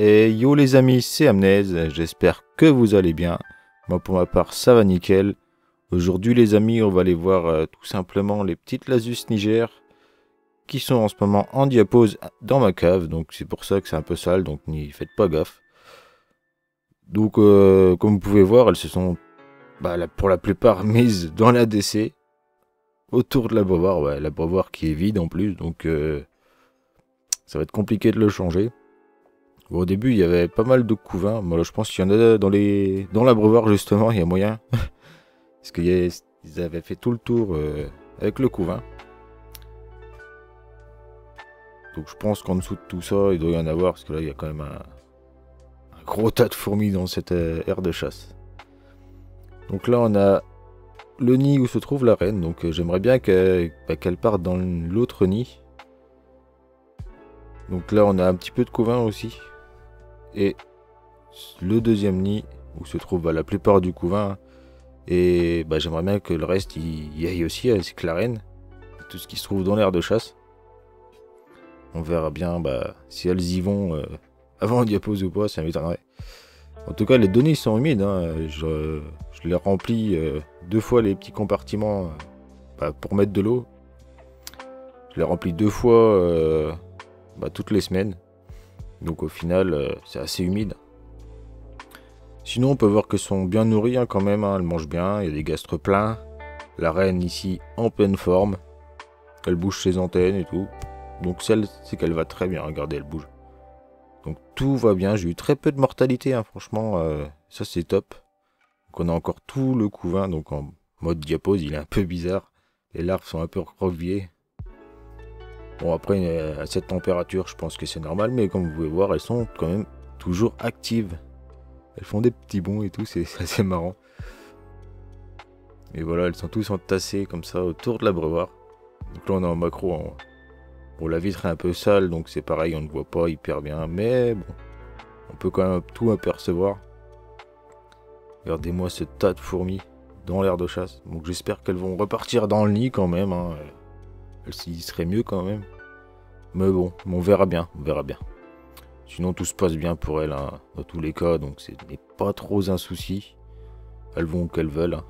Et yo les amis, c'est Amnez, j'espère que vous allez bien. Moi pour ma part ça va nickel. Aujourd'hui les amis, on va aller voir tout simplement les petites Lasus Niger qui sont en ce moment en diapose dans ma cave. Donc c'est pour ça que c'est un peu sale, donc n'y faites pas gaffe. Donc comme vous pouvez voir, elles se sont pour la plupart mises dans la DC. Autour de l'abreuvoir, ouais, l'abreuvoir qui est vide en plus, donc ça va être compliqué de le changer. Bon, au début, il y avait pas mal de couvains. Moi, je pense qu'il y en a dans l'abreuvoir, justement, il y a moyen. Parce qu'ils avaient fait tout le tour avec le couvain. Donc je pense qu'en dessous de tout ça, il doit y en avoir, parce que là, il y a quand même un gros tas de fourmis dans cette aire de chasse. Donc là, on a le nid où se trouve la reine. Donc j'aimerais bien qu'elle parte dans l'autre nid. Donc là, on a un petit peu de couvain aussi. Et le deuxième nid où se trouve la plupart du couvain. Et j'aimerais bien que le reste y aille aussi, ainsi que la reine. Tout ce qui se trouve dans l'aire de chasse. On verra bien si elles y vont avant diapose ou pas, ça m'étonnerait. En tout cas, les deux nids sont humides. Hein. Je les remplis 2 fois les petits compartiments pour mettre de l'eau. Je les remplis 2 fois toutes les semaines. Donc au final, c'est assez humide. Sinon, on peut voir qu'elles sont bien nourries quand même. Elles mangent bien, il y a des gastres pleins. La reine ici en pleine forme. Elle bouge ses antennes et tout. Donc celle, c'est qu'elle va très bien. Regardez, elle bouge. Donc tout va bien. J'ai eu très peu de mortalité, hein, franchement. Ça, c'est top. Donc on a encore tout le couvain. Donc en mode diapose, il est un peu bizarre. Les larves sont un peu recroquevillées. Bon, après, à cette température, je pense que c'est normal. Mais comme vous pouvez voir, elles sont quand même toujours actives. Elles font des petits bonds et tout. C'est assez marrant. Et voilà, elles sont tous entassées comme ça autour de l'abreuvoir. Donc là, on est en macro. Bon, la vitre est un peu sale. Donc c'est pareil, on ne voit pas hyper bien. Mais bon, on peut quand même tout apercevoir. Regardez-moi ce tas de fourmis dans l'aire de chasse. Donc j'espère qu'elles vont repartir dans le nid quand même. Hein. Elles seraient mieux quand même. Mais bon, on verra bien. On verra bien. Sinon tout se passe bien pour elles. Hein, dans tous les cas. Donc ce n'est pas trop un souci. Elles vont où qu'elles veulent. Hein.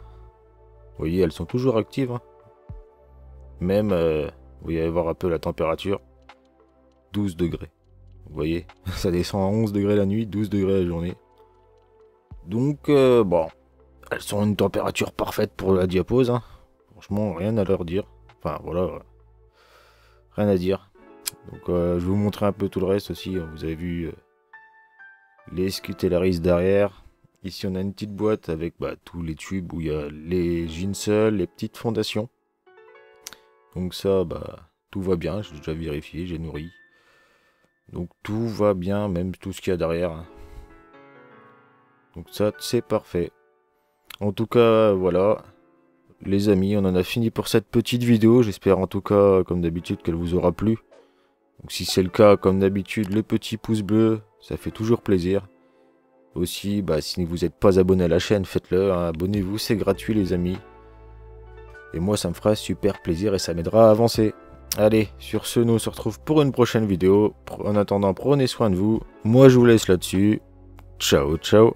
Vous voyez, elles sont toujours actives. Hein. Même, vous allez voir un peu la température. 12 degrés. Vous voyez, ça descend à 11 degrés la nuit, 12 degrés la journée. Donc, bon, elles sont à une température parfaite pour la diapose. Hein. Franchement, rien à leur dire. Enfin, voilà, rien à dire. Donc, je vais vous montrer un peu tout le reste aussi. Vous avez vu les Scutellaris derrière. Ici, on a une petite boîte avec tous les tubes où il y a les ginseals, les petites fondations. Donc ça, tout va bien. J'ai déjà vérifié, j'ai nourri. Donc tout va bien, même tout ce qu'il y a derrière. Hein. Donc ça, c'est parfait. En tout cas, voilà. Les amis, on en a fini pour cette petite vidéo. J'espère en tout cas, comme d'habitude, qu'elle vous aura plu. Donc si c'est le cas, comme d'habitude, le petit pouce bleu, ça fait toujours plaisir. Aussi, si vous n'êtes pas abonné à la chaîne, faites-le. Hein. Abonnez-vous, c'est gratuit les amis. Et moi, ça me fera super plaisir et ça m'aidera à avancer. Allez, sur ce, nous on se retrouve pour une prochaine vidéo. En attendant, prenez soin de vous. Moi, je vous laisse là-dessus. Ciao, ciao.